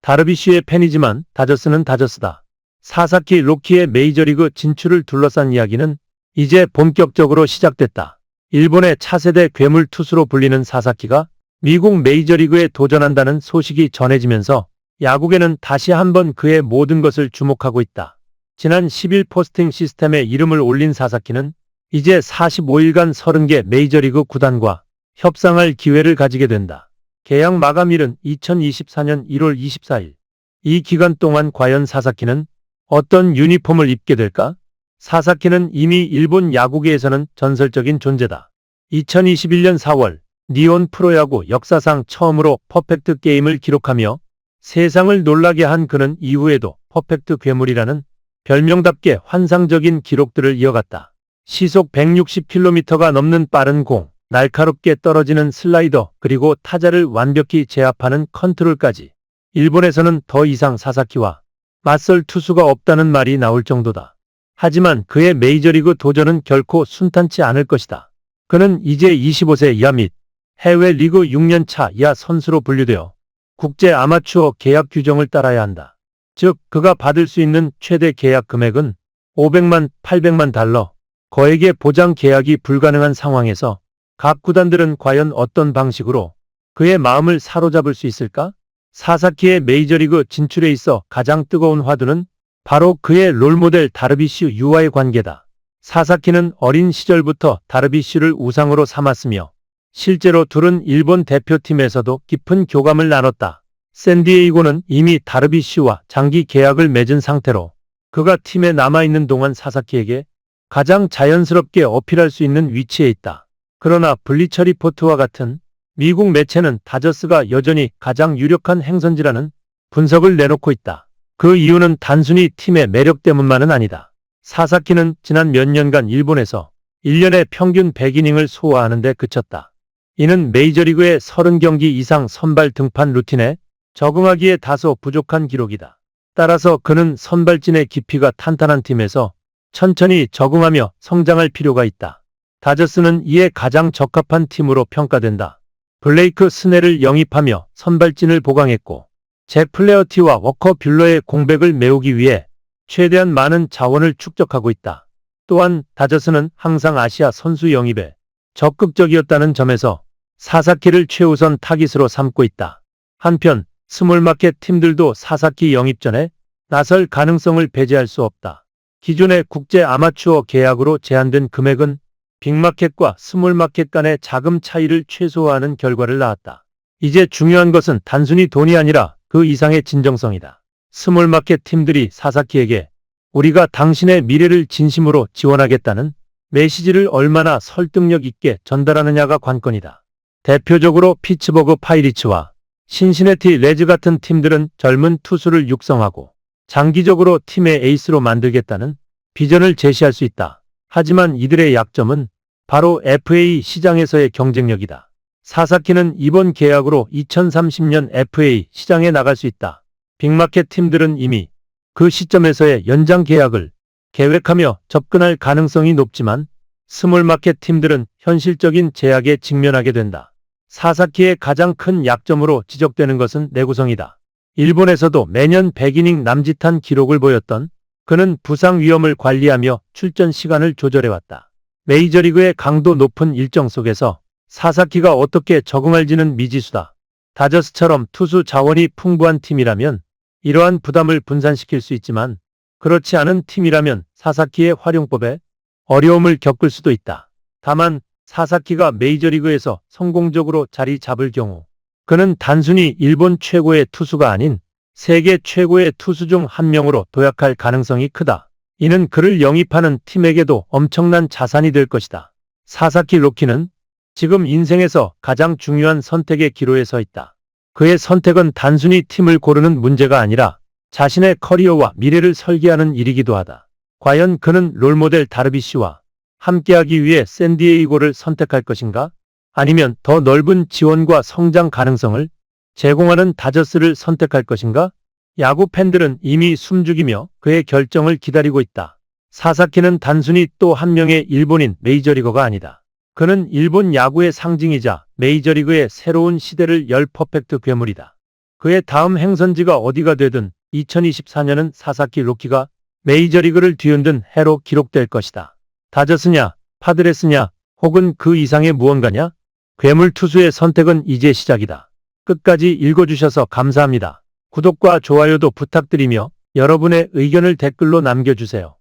다르비쉬의 팬이지만 다저스는 다저스다. 사사키 로키의 메이저리그 진출을 둘러싼 이야기는 이제 본격적으로 시작됐다. 일본의 차세대 괴물 투수로 불리는 사사키가 미국 메이저리그에 도전한다는 소식이 전해지면서 야구계는 다시 한번 그의 모든 것을 주목하고 있다. 지난 10일 포스팅 시스템에 이름을 올린 사사키는 이제 45일간 30개 메이저리그 구단과 협상할 기회를 가지게 된다. 계약 마감일은 2024년 1월 24일. 이 기간 동안 과연 사사키는 어떤 유니폼을 입게 될까? 사사키는 이미 일본 야구계에서는 전설적인 존재다. 2021년 4월 니온 프로야구 역사상 처음으로 퍼펙트 게임을 기록하며 세상을 놀라게 한 그는 이후에도 퍼펙트 괴물이라는 별명답게 환상적인 기록들을 이어갔다. 시속 160km가 넘는 빠른 공, 날카롭게 떨어지는 슬라이더, 그리고 타자를 완벽히 제압하는 컨트롤까지. 일본에서는 더 이상 사사키와 맞설 투수가 없다는 말이 나올 정도다. 하지만 그의 메이저리그 도전은 결코 순탄치 않을 것이다. 그는 이제 25세 이하 및 해외 리그 6년차 이하 선수로 분류되어 국제 아마추어 계약 규정을 따라야 한다. 즉, 그가 받을 수 있는 최대 계약 금액은 500만, 800만 달러, 거액의 보장 계약이 불가능한 상황에서 각 구단들은 과연 어떤 방식으로 그의 마음을 사로잡을 수 있을까? 사사키의 메이저리그 진출에 있어 가장 뜨거운 화두는 바로 그의 롤모델 다르비슈 유와의 관계다. 사사키는 어린 시절부터 다르비슈를 우상으로 삼았으며 실제로 둘은 일본 대표팀에서도 깊은 교감을 나눴다. 샌디에이고는 이미 다르비슈와 장기 계약을 맺은 상태로 그가 팀에 남아있는 동안 사사키에게 가장 자연스럽게 어필할 수 있는 위치에 있다. 그러나 블리처 리포트와 같은 미국 매체는 다저스가 여전히 가장 유력한 행선지라는 분석을 내놓고 있다. 그 이유는 단순히 팀의 매력 때문만은 아니다. 사사키는 지난 몇 년간 일본에서 1년에 평균 100이닝을 소화하는 데 그쳤다. 이는 메이저리그의 30경기 이상 선발 등판 루틴에 적응하기에 다소 부족한 기록이다. 따라서 그는 선발진의 깊이가 탄탄한 팀에서 천천히 적응하며 성장할 필요가 있다. 다저스는 이에 가장 적합한 팀으로 평가된다. 블레이크 스넬을 영입하며 선발진을 보강했고 잭 플레어티와 워커 뷰러의 공백을 메우기 위해 최대한 많은 자원을 축적하고 있다. 또한 다저스는 항상 아시아 선수 영입에 적극적이었다는 점에서 사사키를 최우선 타깃으로 삼고 있다. 한편 스몰마켓 팀들도 사사키 영입 전에 나설 가능성을 배제할 수 없다. 기존의 국제 아마추어 계약으로 제한된 금액은 빅마켓과 스몰마켓 간의 자금 차이를 최소화하는 결과를 낳았다. 이제 중요한 것은 단순히 돈이 아니라 그 이상의 진정성이다. 스몰마켓 팀들이 사사키에게 우리가 당신의 미래를 진심으로 지원하겠다는 메시지를 얼마나 설득력 있게 전달하느냐가 관건이다. 대표적으로 피츠버그 파이리츠와 신시내티 레즈 같은 팀들은 젊은 투수를 육성하고 장기적으로 팀의 에이스로 만들겠다는 비전을 제시할 수 있다. 하지만 이들의 약점은 바로 FA 시장에서의 경쟁력이다. 사사키는 이번 계약으로 2030년 FA 시장에 나갈 수 있다. 빅마켓 팀들은 이미 그 시점에서의 연장 계약을 계획하며 접근할 가능성이 높지만 스몰마켓 팀들은 현실적인 제약에 직면하게 된다. 사사키의 가장 큰 약점으로 지적되는 것은 내구성이다. 일본에서도 매년 100이닝 남짓한 기록을 보였던 그는 부상 위험을 관리하며 출전 시간을 조절해왔다. 메이저리그의 강도 높은 일정 속에서 사사키가 어떻게 적응할지는 미지수다. 다저스처럼 투수 자원이 풍부한 팀이라면 이러한 부담을 분산시킬 수 있지만 그렇지 않은 팀이라면 사사키의 활용법에 어려움을 겪을 수도 있다. 다만 사사키가 메이저리그에서 성공적으로 자리 잡을 경우 그는 단순히 일본 최고의 투수가 아닌 세계 최고의 투수 중 한 명으로 도약할 가능성이 크다. 이는 그를 영입하는 팀에게도 엄청난 자산이 될 것이다. 사사키 로키는 지금 인생에서 가장 중요한 선택의 기로에 서 있다. 그의 선택은 단순히 팀을 고르는 문제가 아니라 자신의 커리어와 미래를 설계하는 일이기도 하다. 과연 그는 롤모델 다르비슈와 함께하기 위해 샌디에이고를 선택할 것인가? 아니면 더 넓은 지원과 성장 가능성을 제공하는 다저스를 선택할 것인가? 야구 팬들은 이미 숨죽이며 그의 결정을 기다리고 있다. 사사키는 단순히 또 한 명의 일본인 메이저리거가 아니다. 그는 일본 야구의 상징이자 메이저리그의 새로운 시대를 열 퍼펙트 괴물이다. 그의 다음 행선지가 어디가 되든 2024년은 사사키 로키가 메이저리그를 뒤흔든 해로 기록될 것이다. 다저스냐, 파드레스냐, 혹은 그 이상의 무언가냐? 괴물 투수의 선택은 이제 시작이다. 끝까지 읽어주셔서 감사합니다. 구독과 좋아요도 부탁드리며 여러분의 의견을 댓글로 남겨주세요.